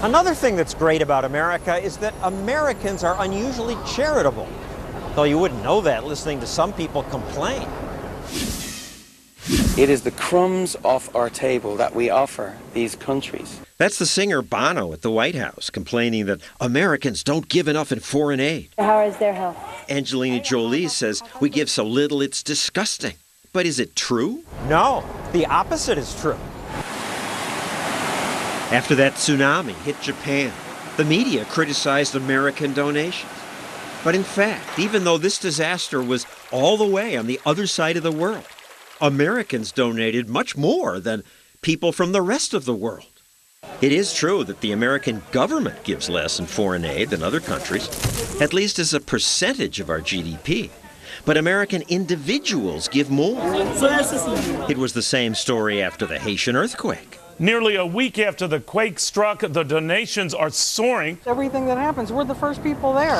Another thing that's great about America is that Americans are unusually charitable, though you wouldn't know that listening to some people complain. It is the crumbs off our table that we offer these countries. That's the singer Bono at the White House, complaining that Americans don't give enough in foreign aid. How is their health? Angelina Jolie says we give so little it's disgusting. But is it true? No, the opposite is true. After that tsunami hit Japan, the media criticized American donations. But in fact, even though this disaster was all the way on the other side of the world, Americans donated much more than people from the rest of the world. It is true that the American government gives less in foreign aid than other countries, at least as a percentage of our GDP. But American individuals give more. It was the same story after the Haitian earthquake. Nearly a week after the quake struck, the donations are soaring. Everything that happens, we're the first people there.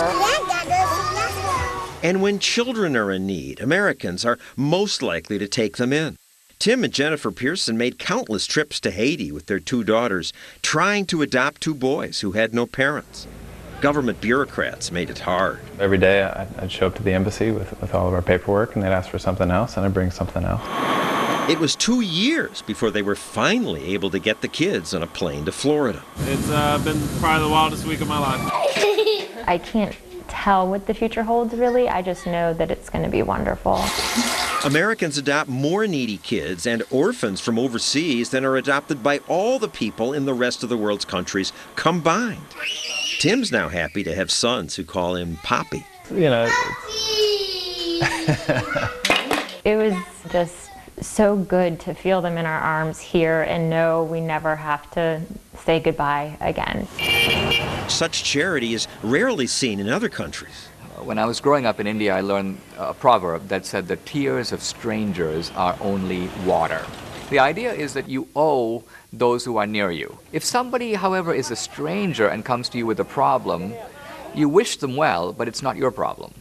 And when children are in need, Americans are most likely to take them in. Tim and Jennifer Pearson made countless trips to Haiti with their 2 daughters, trying to adopt 2 boys who had no parents. Government bureaucrats made it hard. Every day I'd show up to the embassy with all of our paperwork, and they'd ask for something else, and I'd bring something else. It was 2 years before they were finally able to get the kids on a plane to Florida. It's been probably the wildest week of my life. I can't tell what the future holds, really. I just know that it's going to be wonderful. Americans adopt more needy kids and orphans from overseas than are adopted by all the people in the rest of the world's countries combined. Tim's now happy to have sons who call him Poppy. You know, It was just so good to feel them in our arms here and know we never have to say goodbye again. Such charity is rarely seen in other countries. When I was growing up in India, I learned a proverb that said the tears of strangers are only water. The idea is that you owe those who are near you. If somebody, however, is a stranger and comes to you with a problem, you wish them well, but it's not your problem.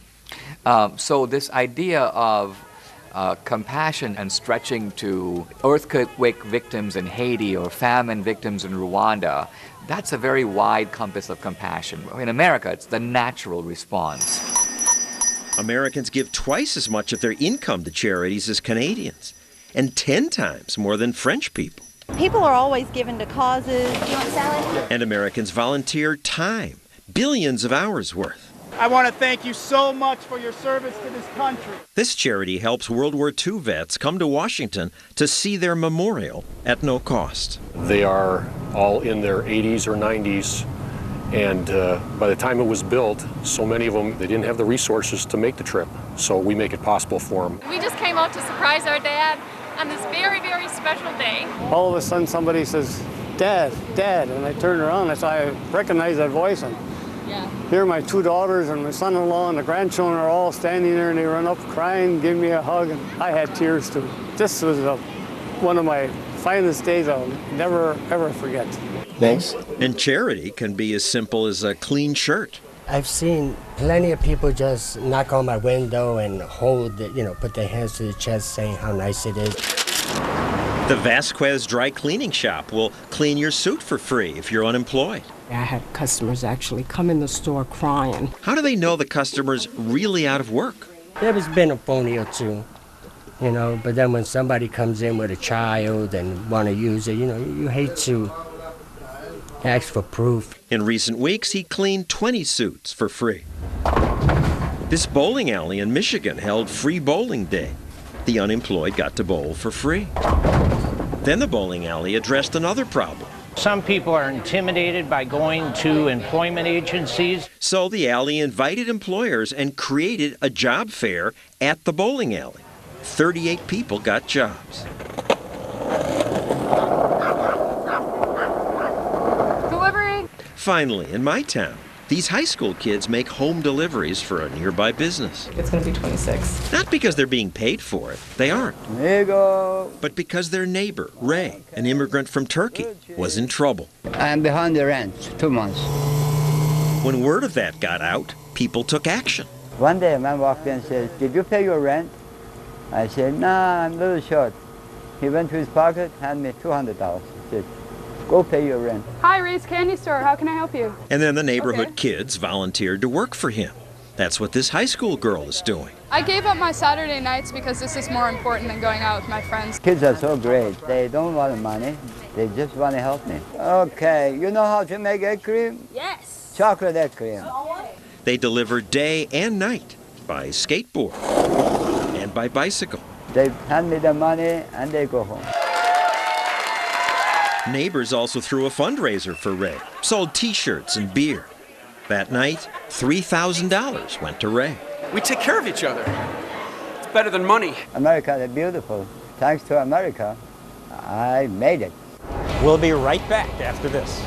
So this idea of compassion and stretching to earthquake victims in Haiti or famine victims in Rwanda, that's a very wide compass of compassion. In America, it's the natural response. Americans give twice as much of their income to charities as Canadians, and 10 times more than French people. People are always given to causes. You want salad? And Americans volunteer time, billions of hours worth. I want to thank you so much for your service to this country. This charity helps World War II vets come to Washington to see their memorial at no cost. They are all in their 80s or 90s, and by the time it was built, so many of them, they didn't have the resources to make the trip, so we make it possible for them. We just came out to surprise our dad on this very, very special day. All of a sudden somebody says, "Dad, Dad," and I turned around and I recognize that voice, and here my 2 daughters and my son-in-law and the grandchildren are all standing there, and they run up crying, give me a hug, and I had tears too. This was one of my finest days I'll never, ever forget. Thanks. And charity can be as simple as a clean shirt. I've seen plenty of people just knock on my window and hold it, put their hands to the chest saying how nice it is. The Vasquez Dry Cleaning Shop will clean your suit for free if you're unemployed. I had customers actually come in the store crying. How do they know the customer's really out of work? There's been a phony or two, but then when somebody comes in with a child and want to use it, you hate to ask for proof. In recent weeks, he cleaned 20 suits for free. This bowling alley in Michigan held free bowling day. The unemployed got to bowl for free. Then the bowling alley addressed another problem. Some people are intimidated by going to employment agencies. So the alley invited employers and created a job fair at the bowling alley. 38 people got jobs. Delivery! Finally, in my town, these high school kids make home deliveries for a nearby business. It's going to be 26. Not because they're being paid for it. They aren't. Amigo. But because their neighbor, Ray, an immigrant from Turkey, was in trouble. I'm behind the rent, 2 months. When word of that got out, people took action. One day a man walked in and said, "Did you pay your rent?" I said, "Nah, I'm a little short." He went to his pocket, handed me $200. He said, Go pay your rent. Hi, Ray's Candy Store. How can I help you? And then the neighborhood kids volunteered to work for him. That's what this high school girl is doing. I gave up my Saturday nights because this is more important than going out with my friends. Kids are so great. They don't want money. They just want to help me. Okay, you know how to make egg cream? Yes. Chocolate egg cream. They deliver day and night by skateboard and by bicycle. They hand me the money and they go home. Neighbors also threw a fundraiser for Ray, sold t-shirts and beer. That night, $3,000 went to Ray. We take care of each other. It's better than money. America is beautiful. Thanks to America, I made it. We'll be right back after this.